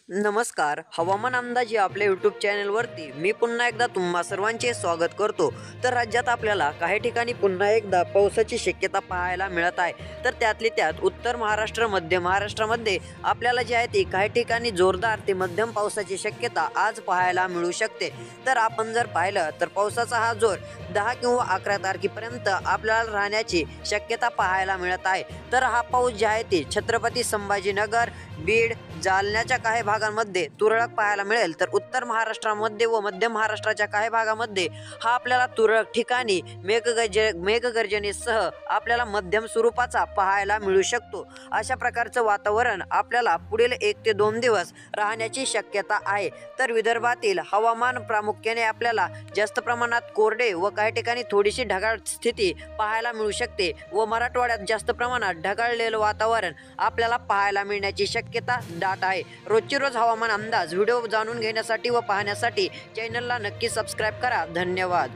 नमस्कार. हवामान अंदाज या आपल्या यूट्यूब चॅनलवरती मी पुन्हा एकदा तुम्हा सर्वांचे स्वागत करतो. तर राज्यात आपल्याला काही ठिकाणी पुन्हा एकदा पावसाची शक्यता पाहायला मिळत आहे. तर त्यातली त्यात उत्तर महाराष्ट्र, मध्य महाराष्ट्रामध्ये आपल्याला जे आहे ती काही ठिकाणी जोरदार ते मध्यम पावसाची शक्यता आज पाहायला मिळू शकते. तर आपण जर पाहिलं तर पावसाचा हा जोर 10 किंवा 11 तारखेपर्यंत आपल्याला राहण्याची शक्यता पाहायला मिळत आहे. तर हा पाऊस जे आहे ते छत्रपती संभाजीनगर, बीड, जालन्याच्या काही भागांमध्ये तुरळक पाहायला मिळेल. तर उत्तर महाराष्ट्रामध्ये व मध्य महाराष्ट्राच्या काही भागामध्ये हा आपल्याला तुरळक ठिकाणी मेघगर्जनेसह आपल्याला मध्यम स्वरूपाचा पाहायला मिळू शकतो. अशा प्रकारचं वातावरण आपल्याला पुढील 1 ते 2 दिवस राहण्याची शक्यता आहे. तर विदर्भातील हवामान प्रामुख्याने आपल्याला जास्त प्रमाणात कोरडे व काही ठिकाणी थोडीशी ढगाळ स्थिती पाहायला मिळू शकते व मराठवाड्यात जास्त प्रमाणात ढगाळलेलं वातावरण आपल्याला पाहायला मिळण्याची शक्यता दाट आहे. रोजची रोज हवामान अंदाज व्हिडिओ जाणून घेण्यासाठी व पाहण्यासाठी चॅनलला नक्की सबस्क्राईब करा. धन्यवाद.